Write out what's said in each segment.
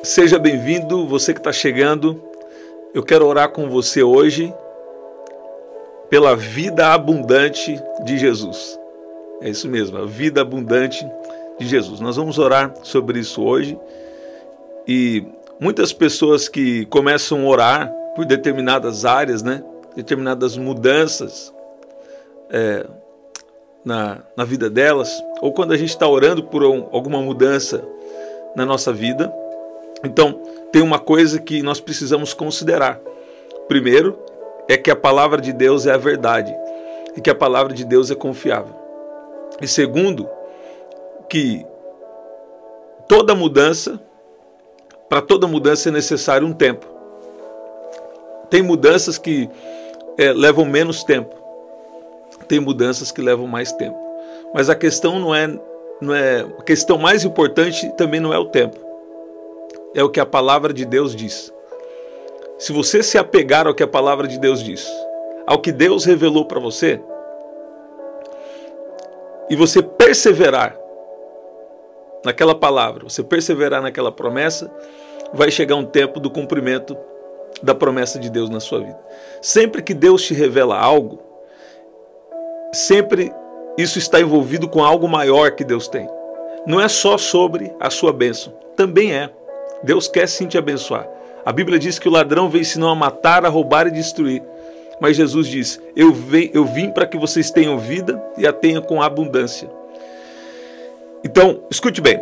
Seja bem-vindo, você que está chegando. Eu quero orar com você hoje pela vida abundante de Jesus. É isso mesmo, a vida abundante de Jesus. Nós vamos orar sobre isso hoje. E muitas pessoas que começam a orar por determinadas áreas, determinadas mudanças na vida delas, ou quando a gente está orando por alguma mudança na nossa vida. Então, tem uma coisa que nós precisamos considerar. Primeiro, é que a palavra de Deus é a verdade e que a palavra de Deus é confiável. E segundo, que para toda mudança é necessário um tempo. Tem mudanças que levam menos tempo, tem mudanças que levam mais tempo. Mas a questão a questão mais importante também não é o tempo. É o que a palavra de Deus diz. Se você se apegar ao que a palavra de Deus diz, ao que Deus revelou para você, e você perseverar naquela palavra, você perseverar naquela promessa, vai chegar um tempo do cumprimento da promessa de Deus na sua vida. Sempre que Deus te revela algo, sempre isso está envolvido com algo maior que Deus tem. Não é só sobre a sua bênção, também é. Deus quer sim te abençoar. A Bíblia diz que o ladrão veio senão a matar, a roubar e destruir. Mas Jesus diz, eu vim para que vocês tenham vida e a tenham com abundância. Então, escute bem.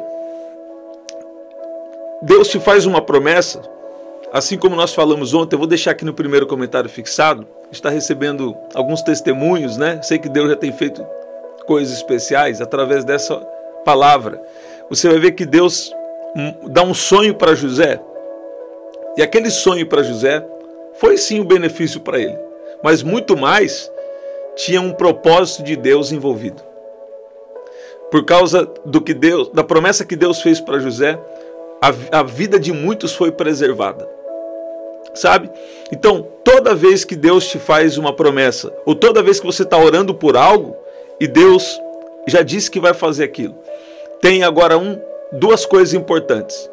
Deus te faz uma promessa, assim como nós falamos ontem. Eu vou deixar aqui no primeiro comentário fixado. Está recebendo alguns testemunhos, Sei que Deus já tem feito coisas especiais através dessa palavra. Você vai ver que Deus dá um sonho para José, e aquele sonho para José foi sim um benefício para ele, mas muito mais tinha um propósito de Deus envolvido. Por causa da promessa que Deus fez para José, a vida de muitos foi preservada, sabe? Então, toda vez que Deus te faz uma promessa, ou toda vez que você está orando por algo, e Deus já disse que vai fazer aquilo, tem agora duas coisas importantes: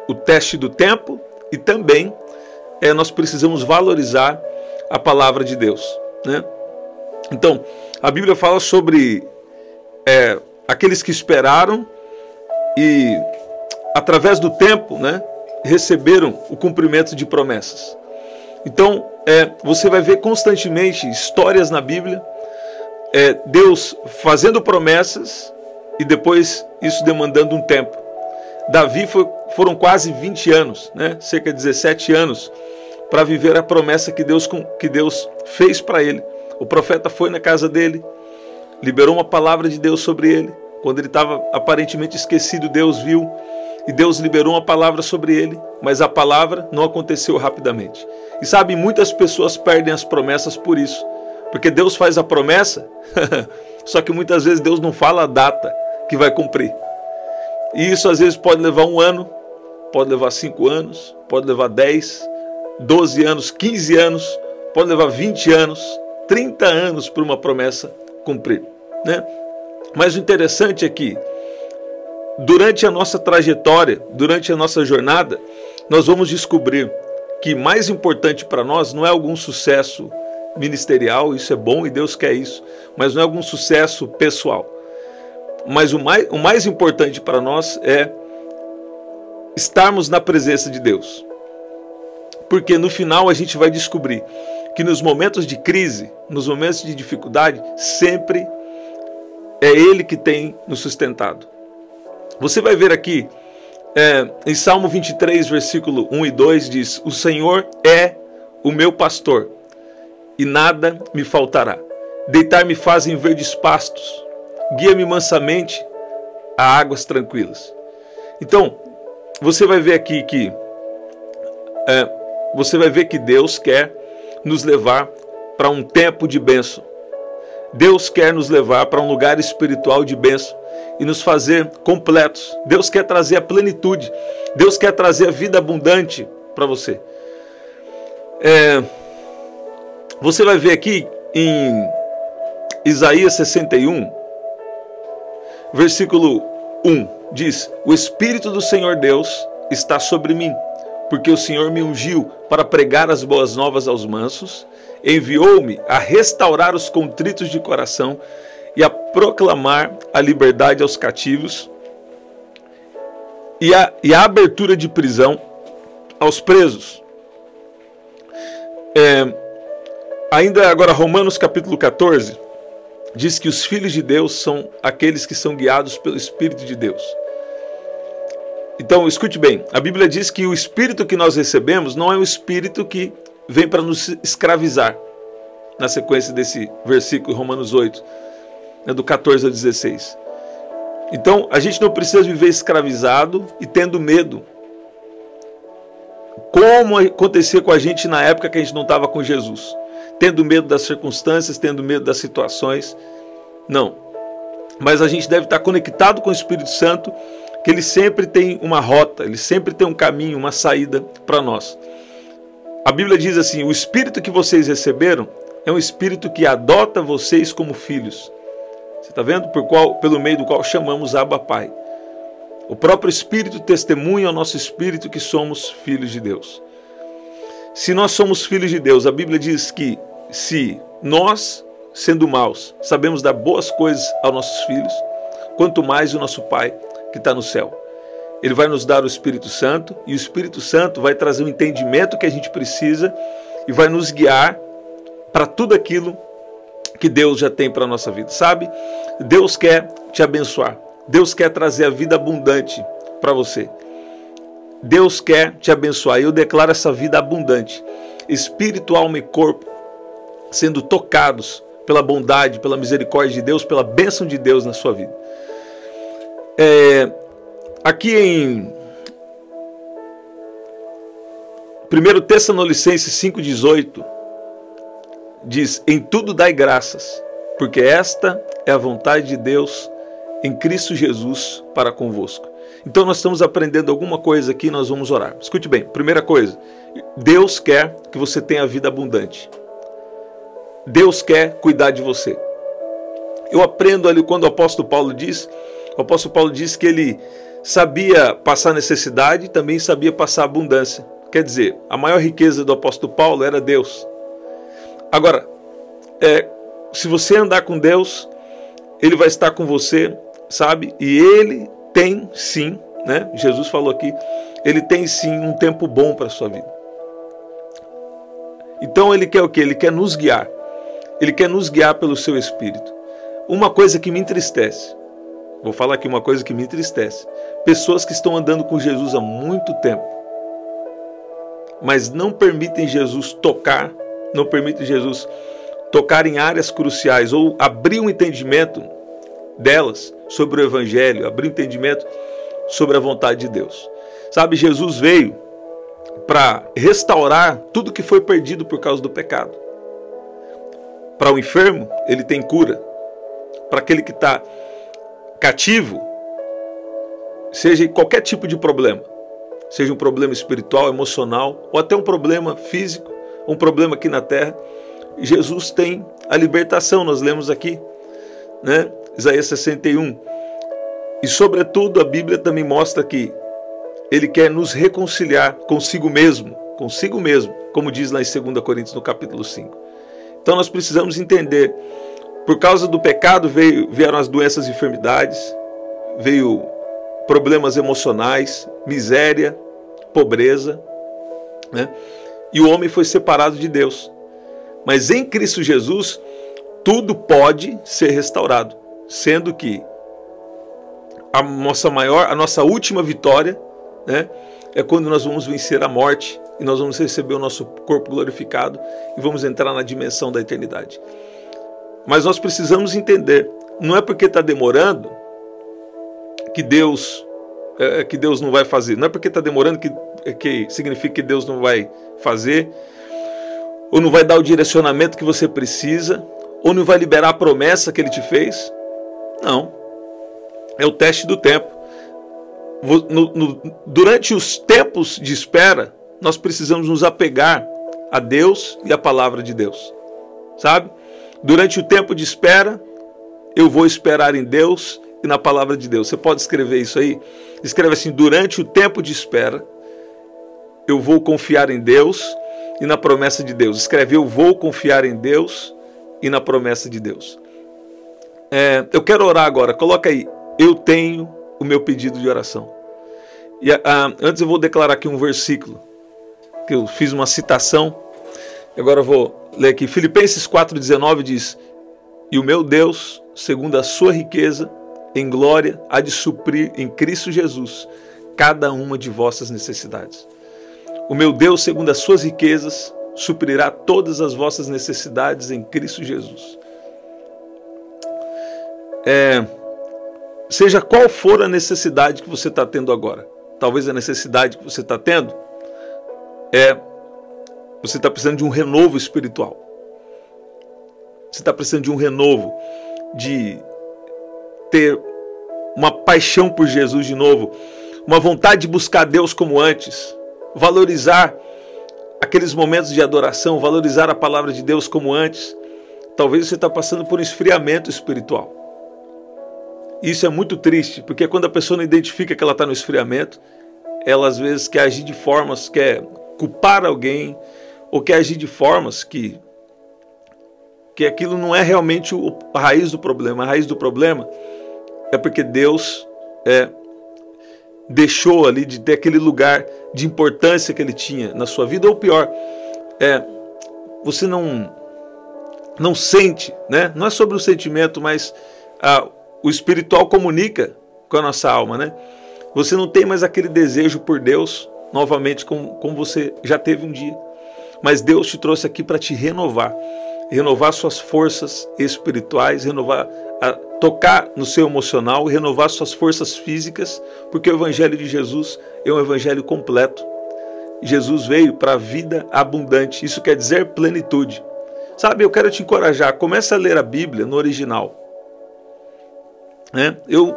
o teste do tempo, e também nós precisamos valorizar a palavra de Deus, Então, a Bíblia fala sobre aqueles que esperaram e através do tempo, receberam o cumprimento de promessas. Então, você vai ver constantemente histórias na Bíblia, Deus fazendo promessas e depois isso demandando um tempo. Davi foram quase 20 anos, cerca de 17 anos, para viver a promessa que Deus fez para ele. O profeta foi na casa dele, liberou uma palavra de Deus sobre ele. Quando ele estava aparentemente esquecido, Deus viu e Deus liberou uma palavra sobre ele, mas a palavra não aconteceu rapidamente. E sabe, muitas pessoas perdem as promessas por isso, porque Deus faz a promessa, só que muitas vezes Deus não fala a data que vai cumprir. E isso às vezes pode levar 1 ano, pode levar 5 anos, pode levar 10, 12 anos, 15 anos, pode levar 20 anos, 30 anos para uma promessa cumprir, Mas o interessante é que durante a nossa trajetória, durante a nossa jornada, nós vamos descobrir que mais importante para nós não é algum sucesso ministerial, isso é bom e Deus quer isso, mas não é algum sucesso pessoal. Mas o mais importante para nós é estarmos na presença de Deus. Porque no final a gente vai descobrir que nos momentos de crise, nos momentos de dificuldade, sempre é Ele que tem nos sustentado. Você vai ver aqui, em Salmo 23, versículo 1 e 2, diz: o Senhor é o meu pastor, e nada me faltará. Deitar-me faz em verdes pastos, guia-me mansamente a águas tranquilas. Então, você vai ver aqui que Deus quer nos levar para um tempo de bênção. Deus quer nos levar para um lugar espiritual de bênção e nos fazer completos. Deus quer trazer a plenitude. Deus quer trazer a vida abundante para você. Você vai ver aqui em Isaías 61, versículo 1, diz: o Espírito do Senhor Deus está sobre mim, porque o Senhor me ungiu para pregar as boas novas aos mansos, enviou-me a restaurar os contritos de coração e a proclamar a liberdade aos cativos e a abertura de prisão aos presos. Ainda agora, Romanos capítulo 14, diz que os filhos de Deus são aqueles que são guiados pelo Espírito de Deus. Então, escute bem, a Bíblia diz que o Espírito que nós recebemos não é um Espírito que vem para nos escravizar, na sequência desse versículo, Romanos 8, do 14 ao 16. Então, a gente não precisa viver escravizado e tendo medo, como acontecia com a gente na época que a gente não estava com Jesus. Tendo medo das circunstâncias, tendo medo das situações. Não. Mas a gente deve estar conectado com o Espírito Santo, que ele sempre tem uma rota, ele sempre tem um caminho, uma saída para nós. A Bíblia diz assim: o Espírito que vocês receberam é um Espírito que adota vocês como filhos. Você está vendo? Pelo meio do qual chamamos Abba Pai. O próprio Espírito testemunha ao nosso Espírito que somos filhos de Deus. Se nós somos filhos de Deus, a Bíblia diz que se nós, sendo maus, sabemos dar boas coisas aos nossos filhos, quanto mais o nosso Pai que está no céu. Ele vai nos dar o Espírito Santo, e o Espírito Santo vai trazer o entendimento que a gente precisa e vai nos guiar para tudo aquilo que Deus já tem para a nossa vida, sabe? Deus quer te abençoar. Deus quer trazer a vida abundante para você. Deus quer te abençoar. Eu declaro essa vida abundante, espírito, alma e corpo, sendo tocados pela bondade, pela misericórdia de Deus, pela bênção de Deus na sua vida. Aqui em 1 Tessalonicenses 5,18 diz: em tudo dai graças, porque esta é a vontade de Deus em Cristo Jesus para convosco. Então nós estamos aprendendo alguma coisa aqui, nós vamos orar. Escute bem, primeira coisa, Deus quer que você tenha vida abundante. Deus quer cuidar de você. Eu aprendo ali quando o apóstolo Paulo diz que ele sabia passar necessidade e também sabia passar abundância. Quer dizer, a maior riqueza do apóstolo Paulo era Deus. Agora, se você andar com Deus, Ele vai estar com você, sabe? E Ele tem sim, né? Jesus falou aqui, Ele tem sim um tempo bom para a sua vida. Então Ele quer o quê? Ele quer nos guiar. Ele quer nos guiar pelo seu Espírito. Uma coisa que me entristece, vou falar aqui uma coisa que me entristece, pessoas que estão andando com Jesus há muito tempo, mas não permitem Jesus tocar, não permitem Jesus tocar em áreas cruciais, ou abrir um entendimento delas sobre o Evangelho, abrir um entendimento sobre a vontade de Deus. Sabe, Jesus veio para restaurar tudo que foi perdido por causa do pecado. Para o enfermo, Ele tem cura. Para aquele que está cativo, seja qualquer tipo de problema, seja um problema espiritual, emocional, ou até um problema físico, um problema aqui na terra, Jesus tem a libertação. Nós lemos aqui, né? Isaías 61. E sobretudo a Bíblia também mostra que Ele quer nos reconciliar consigo mesmo, como diz lá em 2 Coríntios no capítulo 5. Então nós precisamos entender, por causa do pecado vieram as doenças e enfermidades, veio problemas emocionais, miséria, pobreza, né? E o homem foi separado de Deus. Mas em Cristo Jesus, tudo pode ser restaurado, sendo que a nossa última vitória, né, é quando nós vamos vencer a morte e nós vamos receber o nosso corpo glorificado e vamos entrar na dimensão da eternidade. Mas nós precisamos entender, não é porque está demorando que Deus não vai fazer, não é porque está demorando que significa que Deus não vai fazer, ou não vai dar o direcionamento que você precisa, ou não vai liberar a promessa que Ele te fez. Não. É o teste do tempo. Durante os tempos de espera, nós precisamos nos apegar a Deus e a palavra de Deus. Sabe? Durante o tempo de espera, eu vou esperar em Deus e na palavra de Deus. Você pode escrever isso aí? Escreve assim: durante o tempo de espera, eu vou confiar em Deus e na promessa de Deus. Escreve: eu vou confiar em Deus e na promessa de Deus. Eu quero orar agora. Coloca aí: eu tenho o meu pedido de oração. E antes eu vou declarar aqui um versículo, que eu fiz uma citação. Agora eu vou ler aqui. Filipenses 4,19 diz: e o meu Deus, segundo a sua riqueza em glória, há de suprir em Cristo Jesus cada uma de vossas necessidades. O meu Deus, segundo as suas riquezas, suprirá todas as vossas necessidades em Cristo Jesus. Seja qual for a necessidade que você está tendo agora, talvez a necessidade que você está tendo você está precisando de um renovo espiritual. Você está precisando de um renovo, de ter uma paixão por Jesus de novo, uma vontade de buscar Deus como antes, valorizar aqueles momentos de adoração, valorizar a palavra de Deus como antes. Talvez você está passando por um esfriamento espiritual. Isso é muito triste, porque quando a pessoa não identifica que ela está no esfriamento, ela às vezes quer agir de formas, quer culpar alguém, ou quer agir de formas que aquilo não é realmente a raiz do problema. A raiz do problema é porque Deus deixou ali de ter aquele lugar de importância que Ele tinha na sua vida, ou pior, você não sente, né? Não é sobre o sentimento, mas o espiritual comunica com a nossa alma, né? Você não tem mais aquele desejo por Deus novamente como você já teve um dia. Mas Deus te trouxe aqui para te renovar suas forças espirituais, tocar no seu emocional, renovar suas forças físicas, porque o Evangelho de Jesus é um Evangelho completo. Jesus veio para a vida abundante, isso quer dizer plenitude. Sabe, eu quero te encorajar, comece a ler a Bíblia no original.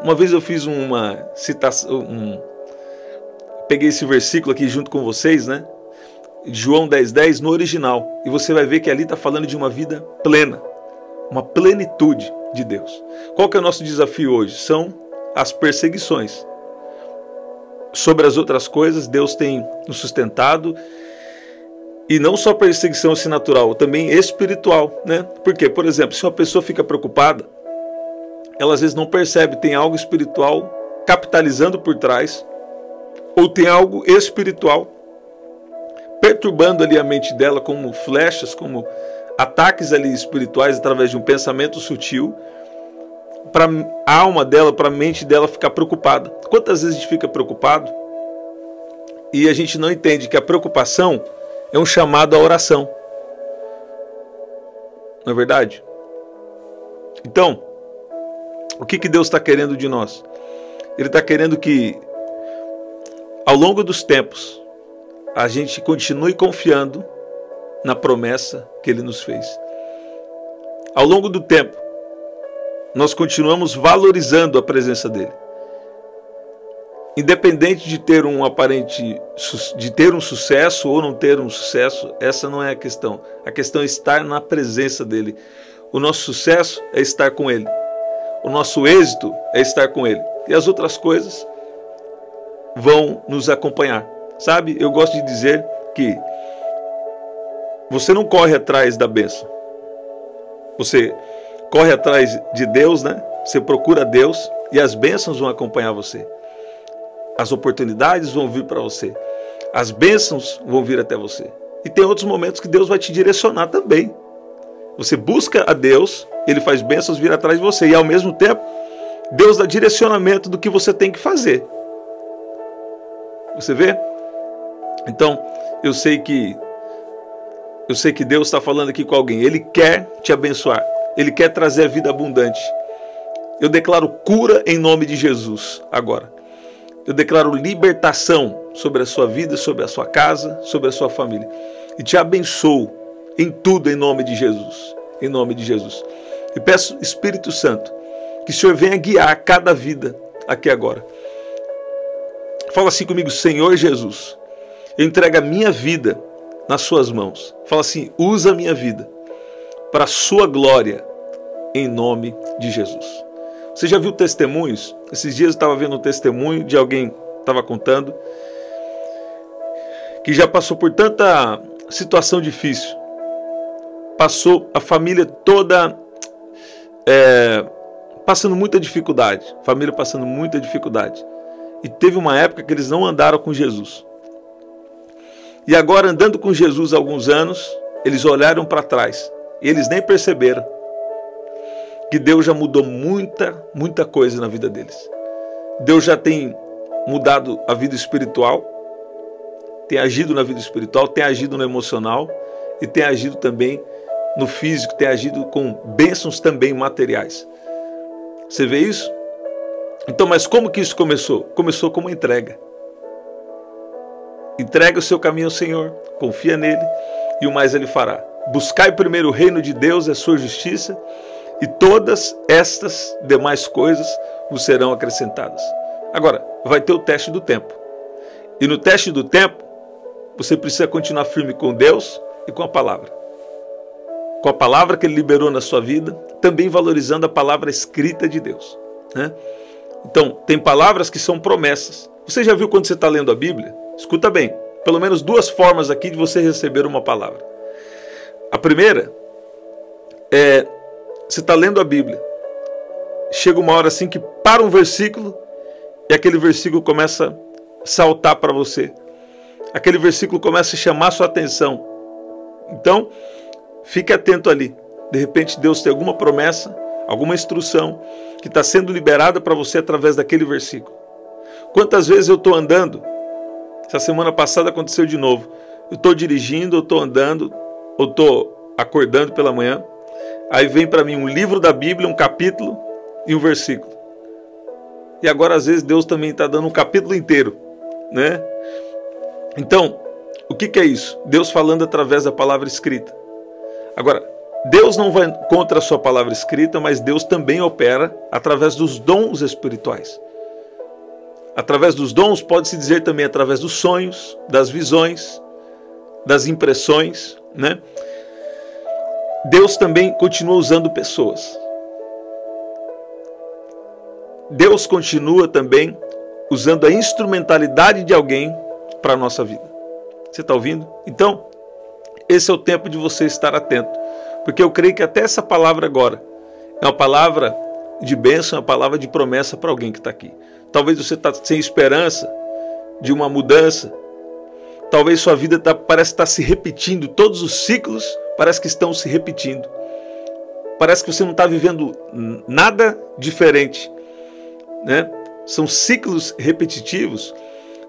Uma vez eu fiz uma citação, peguei esse versículo aqui junto com vocês, né? João 10,10 no original, e você vai ver que ali está falando de uma vida plena, uma plenitude de Deus. Qual que é o nosso desafio hoje? São as perseguições. Sobre as outras coisas, Deus tem nos sustentado, e não só perseguição assim natural, também espiritual, né? Porque, por exemplo, se uma pessoa fica preocupada, ela às vezes não percebe, tem algo espiritual capitalizando por trás, ou tem algo espiritual perturbando ali a mente dela, como flechas, como ataques ali espirituais através de um pensamento sutil, para a alma dela, para a mente dela ficar preocupada. Quantas vezes a gente fica preocupado e a gente não entende que a preocupação é um chamado à oração? Não é verdade? Então, o que Deus está querendo de nós? Ele está querendo que, ao longo dos tempos, a gente continue confiando na promessa que Ele nos fez. Ao longo do tempo, nós continuamos valorizando a presença dEle. Independente de ter um sucesso ou não ter um sucesso, essa não é a questão. A questão é estar na presença dEle. O nosso sucesso é estar com Ele. O nosso êxito é estar com Ele. E as outras coisas vão nos acompanhar. Sabe, eu gosto de dizer que você não corre atrás da bênção. Você corre atrás de Deus, né? Você procura Deus e as bênçãos vão acompanhar você. As oportunidades vão vir para você. As bênçãos vão vir até você. E tem outros momentos que Deus vai te direcionar também. Você busca a Deus, Ele faz bênçãos vir atrás de você. E ao mesmo tempo, Deus dá direcionamento do que você tem que fazer. Você vê? Então, eu sei que Deus está falando aqui com alguém. Ele quer te abençoar. Ele quer trazer a vida abundante. Eu declaro cura em nome de Jesus agora. Eu declaro libertação sobre a sua vida, sobre a sua casa, sobre a sua família. E te abençoo em tudo em nome de Jesus. Em nome de Jesus. E peço, Espírito Santo, que o Senhor venha guiar cada vida aqui agora. Fala assim comigo: Senhor Jesus, eu entrego a minha vida nas suas mãos. Fala assim: usa a minha vida para a sua glória, em nome de Jesus. Você já viu testemunhos? Esses dias eu estava vendo um testemunho de alguém que estava contando que já passou por tanta situação difícil. Passou a família toda passando muita dificuldade. Família passando muita dificuldade. E teve uma época que eles não andaram com Jesus. E agora, andando com Jesus há alguns anos, eles olharam para trás. E eles nem perceberam que Deus já mudou muita coisa na vida deles. Deus já tem mudado a vida espiritual, tem agido na vida espiritual, tem agido no emocional e tem agido também no físico, tem agido com bênçãos também materiais. Você vê isso? Então, mas como que isso começou? Começou com uma entrega. Entrega o seu caminho ao Senhor, confia nele e o mais ele fará. Buscai primeiro o reino de Deus e a sua justiça, e todas estas demais coisas vos serão acrescentadas. Agora, vai ter o teste do tempo. E no teste do tempo, você precisa continuar firme com Deus e com a palavra. Com a palavra que Ele liberou na sua vida, também valorizando a palavra escrita de Deus, né? Então, tem palavras que são promessas. Você já viu quando você está lendo a Bíblia? Escuta bem, pelo menos duas formas aqui de você receber uma palavra. A primeira é, você está lendo a Bíblia, chega uma hora assim que para um versículo e aquele versículo começa a saltar para você. Aquele versículo começa a chamar a sua atenção. Então, fique atento ali. De repente Deus tem alguma promessa, alguma instrução que está sendo liberada para você através daquele versículo. Quantas vezes eu estou andando, essa semana passada aconteceu de novo, eu estou dirigindo, eu estou andando, eu estou acordando pela manhã, aí vem para mim um livro da Bíblia, um capítulo e um versículo. E agora às vezes Deus também está dando um capítulo inteiro, né? Então, o que é isso? Deus falando através da palavra escrita. Agora, Deus não vai contra a sua palavra escrita, mas Deus também opera através dos dons espirituais. Através dos dons, pode-se dizer também através dos sonhos, das visões, das impressões, né? Deus também continua usando pessoas. Deus continua também usando a instrumentalidade de alguém para a nossa vida. Você está ouvindo? Então, esse é o tempo de você estar atento. Porque eu creio que até essa palavra agora é uma palavra de bênção, é uma palavra de promessa para alguém que está aqui. Talvez você está sem esperança de uma mudança. Talvez sua vida parece estar se repetindo. Todos os ciclos parece que estão se repetindo. Parece que você não está vivendo nada diferente, né? São ciclos repetitivos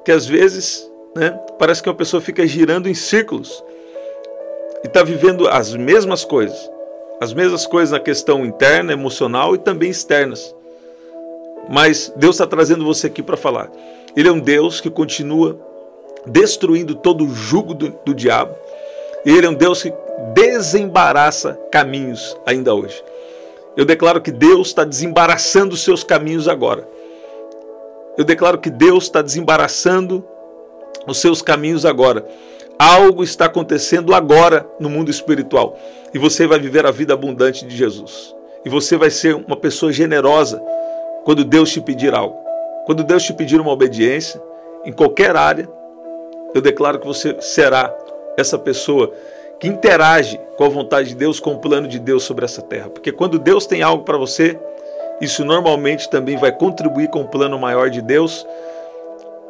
que às vezes, né, parece que uma pessoa fica girando em círculos e está vivendo as mesmas coisas na questão interna, emocional e também externas. Mas Deus está trazendo você aqui para falar. Ele é um Deus que continua destruindo todo o jugo do diabo. E Ele é um Deus que desembaraça caminhos ainda hoje. Eu declaro que Deus está desembaraçando os seus caminhos agora. Eu declaro que Deus está desembaraçando os seus caminhos agora. Algo está acontecendo agora no mundo espiritual. E você vai viver a vida abundante de Jesus. E você vai ser uma pessoa generosa quando Deus te pedir algo. Quando Deus te pedir uma obediência, em qualquer área, eu declaro que você será essa pessoa que interage com a vontade de Deus, com o plano de Deus sobre essa terra. Porque quando Deus tem algo para você, isso normalmente também vai contribuir com o plano maior de Deus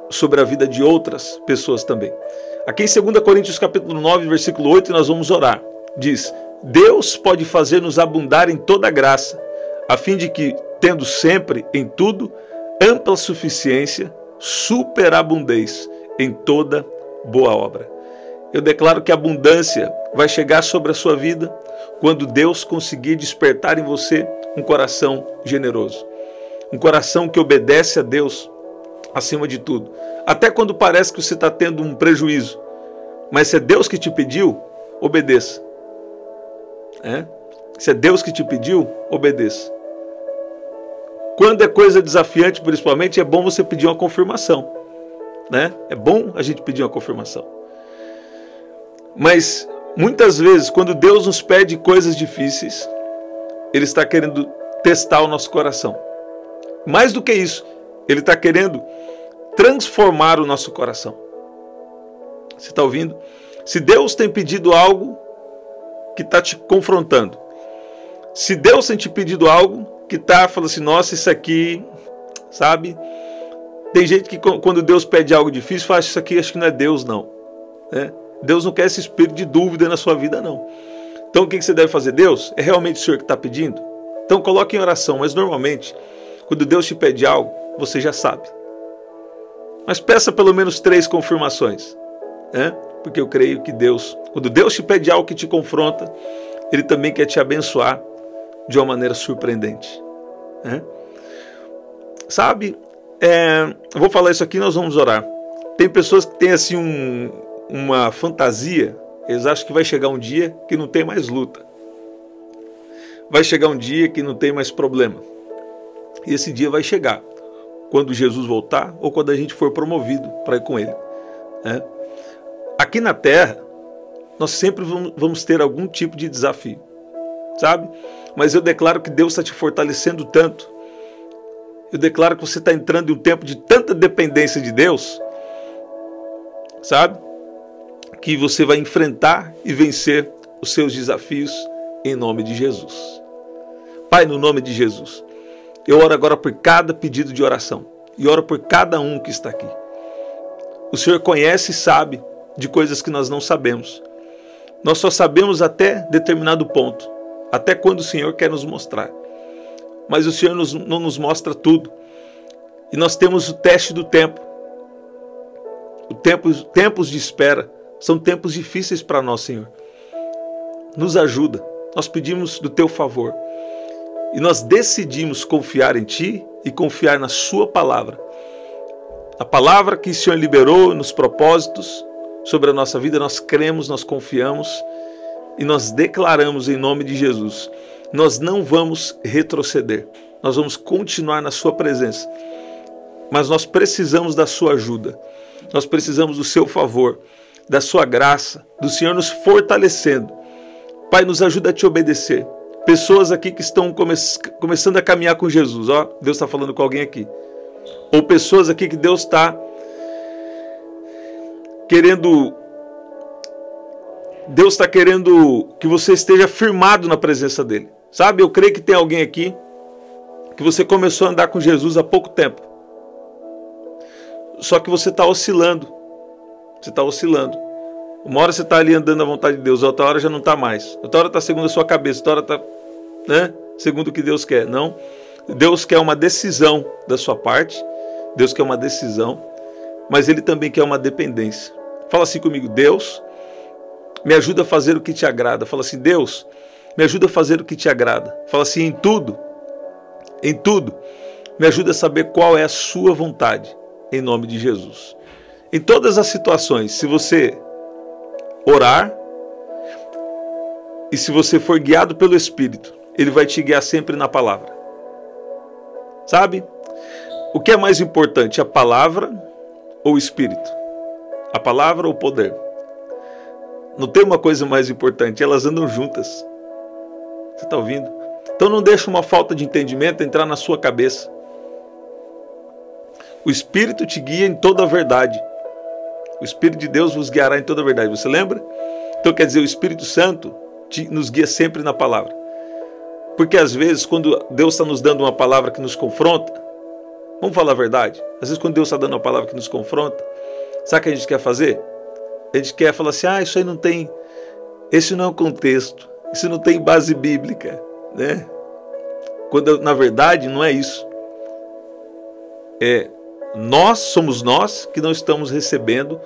sobre a vida de outras pessoas também. Aqui em 2 Coríntios capítulo 9, versículo 8, nós vamos orar. Diz: Deus pode fazer-nos abundar em toda graça, a fim de que, tendo sempre, em tudo, ampla suficiência, superabundez em toda boa obra. Eu declaro que a abundância vai chegar sobre a sua vida quando Deus conseguir despertar em você um coração generoso. Um coração que obedece a Deus acima de tudo. Até quando parece que você está tendo um prejuízo. Mas se é Deus que te pediu, obedeça. Se é Deus que te pediu, obedeça. Quando é coisa desafiante, principalmente, é bom você pedir uma confirmação, né? É bom a gente pedir uma confirmação. Mas muitas vezes, quando Deus nos pede coisas difíceis, Ele está querendo testar o nosso coração. Mais do que isso, Ele está querendo transformar o nosso coração. Você está ouvindo? Se Deus tem pedido algo que está te confrontando, se Deus tem te pedido algo que está falando assim, nossa, isso aqui, sabe? Tem gente que quando Deus pede algo difícil, fala, isso aqui acho que não é Deus, não. Né? Deus não quer esse espírito de dúvida na sua vida, não. Então o que você deve fazer? Deus, é realmente o Senhor que está pedindo? Então coloque em oração, mas normalmente, quando Deus te pede algo, você já sabe. Mas peça pelo menos 3 confirmações. Né? Porque eu creio que Deus, quando Deus te pede algo que te confronta, Ele também quer te abençoar de uma maneira surpreendente. Né? Sabe, eu vou falar isso aqui e nós vamos orar. Tem pessoas que têm assim uma fantasia, eles acham que vai chegar um dia que não tem mais luta. Vai chegar um dia que não tem mais problema. E esse dia vai chegar quando Jesus voltar ou quando a gente for promovido para ir com Ele. Né? Aqui na Terra, nós sempre vamos ter algum tipo de desafio, sabe? Mas eu declaro que Deus está te fortalecendo tanto. Eu declaro que você está entrando em um tempo de tanta dependência de Deus, sabe? Que você vai enfrentar e vencer os seus desafios em nome de Jesus. Pai, no nome de Jesus, eu oro agora por cada pedido de oração e oro por cada um que está aqui. O Senhor conhece e sabe de coisas que nós não sabemos. Nós só sabemos até determinado ponto, até quando o Senhor quer nos mostrar. Mas o Senhor não nos mostra tudo. E nós temos o teste do tempo. Tempos de espera são tempos difíceis para nós, Senhor. Nos ajuda. Nós pedimos do Teu favor. E nós decidimos confiar em Ti e confiar na Sua palavra. A palavra que o Senhor liberou nos propósitos sobre a nossa vida, nós cremos, nós confiamos e nós declaramos em nome de Jesus. Nós não vamos retroceder, nós vamos continuar na Sua presença. Mas nós precisamos da Sua ajuda, nós precisamos do Seu favor, da Sua graça, do Senhor nos fortalecendo. Pai, nos ajuda a Te obedecer. Pessoas aqui que estão começando a caminhar com Jesus, ó, Deus está falando com alguém aqui. Ou pessoas aqui que Deus está querendo que você esteja firmado na presença dEle. Sabe, eu creio que tem alguém aqui que você começou a andar com Jesus há pouco tempo. Só que você está oscilando. Você está oscilando. Uma hora você está ali andando à vontade de Deus, outra hora já não está mais. Outra hora está segundo a sua cabeça, outra hora está, né, segundo o que Deus quer. Não. Deus quer uma decisão da sua parte. Deus quer uma decisão. Mas Ele também quer uma dependência. Fala assim comigo: Deus, me ajuda a fazer o que Te agrada. Fala assim: Deus, me ajuda a fazer o que Te agrada. Fala assim: em tudo, me ajuda a saber qual é a Sua vontade, em nome de Jesus. Em todas as situações, se você orar e se você for guiado pelo Espírito, Ele vai te guiar sempre na palavra. Sabe? O que é mais importante, a palavra ou o Espírito? A palavra ou o poder? Não tem uma coisa mais importante, elas andam juntas. Você está ouvindo? Então não deixe uma falta de entendimento entrar na sua cabeça. O Espírito te guia em toda a verdade. O Espírito de Deus vos guiará em toda a verdade. Você lembra? Então quer dizer, o Espírito Santo nos guia sempre na palavra. Porque às vezes, quando Deus está nos dando uma palavra que nos confronta, vamos falar a verdade? Às vezes, quando Deus está dando uma palavra que nos confronta, sabe o que a gente quer fazer? A gente quer falar assim: isso aí não tem, esse não é o contexto, isso não tem base bíblica, né? Quando na verdade não é isso. Somos nós que não estamos recebendo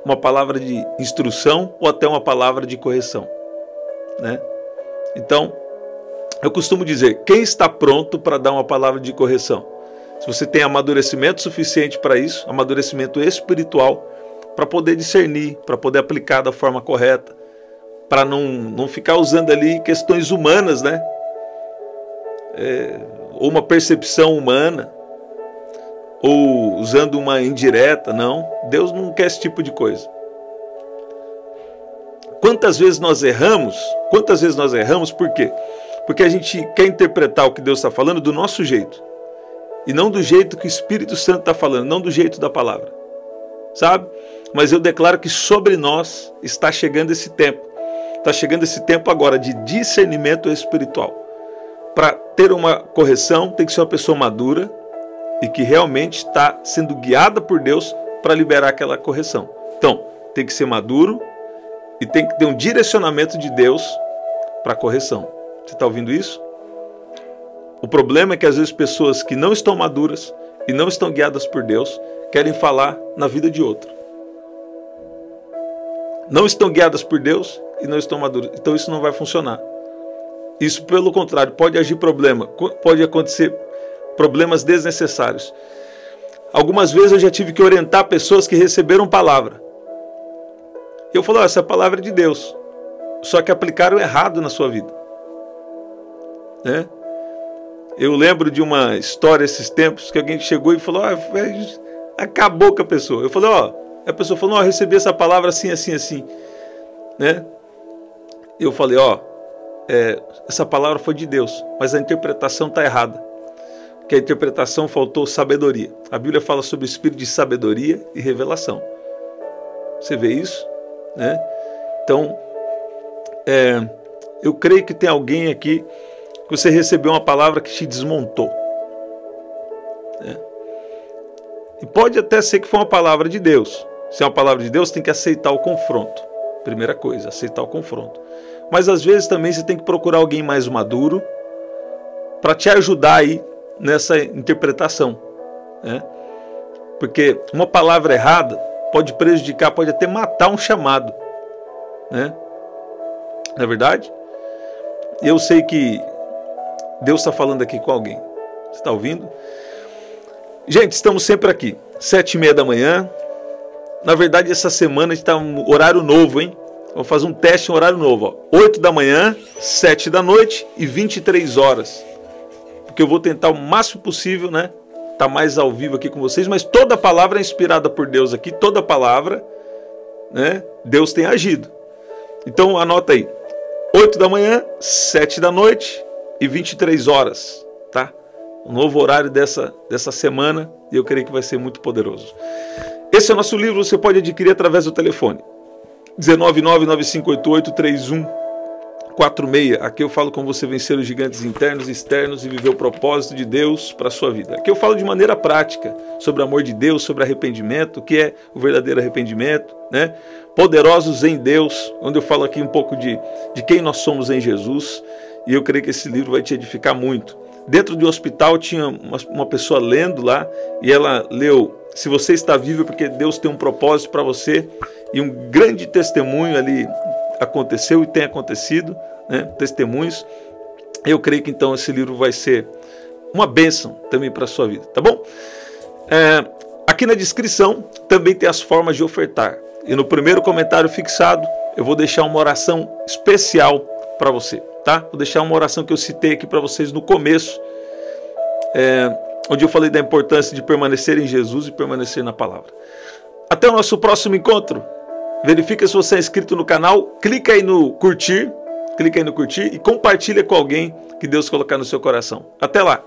uma palavra de instrução ou até uma palavra de correção, né? Então, eu costumo dizer: quem está pronto para dar uma palavra de correção? Se você tem amadurecimento suficiente para isso, amadurecimento espiritual, para poder discernir, para poder aplicar da forma correta, para não ficar usando ali questões humanas, né? Ou uma percepção humana, ou usando uma indireta. Não, Deus não quer esse tipo de coisa. Quantas vezes nós erramos? Por quê? Porque a gente quer interpretar o que Deus está falando do nosso jeito. e não do jeito que o Espírito Santo está falando, não do jeito da palavra, sabe? Mas eu declaro que sobre nós está chegando esse tempo. Está chegando esse tempo agora de discernimento espiritual. Para ter uma correção, tem que ser uma pessoa madura e que realmente está sendo guiada por Deus para liberar aquela correção. Então, tem que ser maduro e tem que ter um direcionamento de Deus para a correção. Você está ouvindo isso? O problema é que às vezes pessoas que não estão maduras e não estão guiadas por Deus querem falar na vida de outro. Não estão guiadas por Deus e não estão maduras. Então isso não vai funcionar. Isso, pelo contrário, pode agir problema, pode acontecer problemas desnecessários. Algumas vezes eu já tive que orientar pessoas que receberam palavra. Eu falo, essa palavra é de Deus, só que aplicaram errado na sua vida. Né? Eu lembro de uma história esses tempos que alguém chegou e falou, acabou com a pessoa. Eu falei, a pessoa falou, eu recebi essa palavra assim, assim, assim. Né? Eu falei, essa palavra foi de Deus, mas a interpretação está errada. Que a interpretação faltou sabedoria. A Bíblia fala sobre o espírito de sabedoria e revelação. Você vê isso? Né? Então, eu creio que tem alguém aqui que você recebeu uma palavra que te desmontou. Né? E pode até ser que foi uma palavra de Deus. Se é uma palavra de Deus, tem que aceitar o confronto. Primeira coisa, aceitar o confronto. Mas às vezes também você tem que procurar alguém mais maduro para te ajudar aí nessa interpretação. Né? Porque uma palavra errada pode prejudicar, pode até matar um chamado. Né? Não é verdade? Eu sei que Deus está falando aqui com alguém. Você está ouvindo? Gente, estamos sempre aqui, 7h30 da manhã. Na verdade, essa semana está um horário novo, hein? Vou fazer um teste em horário novo. 8 da manhã, 7 da noite e 23 horas. Porque eu vou tentar o máximo possível, né? Tá mais ao vivo aqui com vocês, mas toda palavra é inspirada por Deus aqui, toda palavra, né? Deus tem agido. Então anota aí. 8 da manhã, 7 da noite e 23 horas, tá? O novo horário dessa semana, e eu creio que vai ser muito poderoso. Esse é o nosso livro, você pode adquirir através do telefone 19995883146. Aqui eu falo como você vencer os gigantes internos e externos e viver o propósito de Deus para a sua vida. Aqui eu falo de maneira prática sobre o amor de Deus, sobre arrependimento, o que é o verdadeiro arrependimento, né? Poderosos em Deus, onde eu falo aqui um pouco de quem nós somos em Jesus, e eu creio que esse livro vai te edificar muito. Dentro do hospital tinha uma pessoa lendo lá, e ela leu, se você está vivo é porque Deus tem um propósito para você, e um grande testemunho ali aconteceu e tem acontecido, né? Testemunhos. Eu creio que então esse livro vai ser uma bênção também para a sua vida, tá bom? Aqui na descrição também tem as formas de ofertar. E no primeiro comentário fixado eu vou deixar uma oração especial para você, tá? Vou deixar uma oração que eu citei aqui para vocês no começo, onde eu falei da importância de permanecer em Jesus e permanecer na palavra. Até o nosso próximo encontro. Verifica se você é inscrito no canal, clica aí no curtir e compartilha com alguém que Deus colocar no seu coração. Até lá!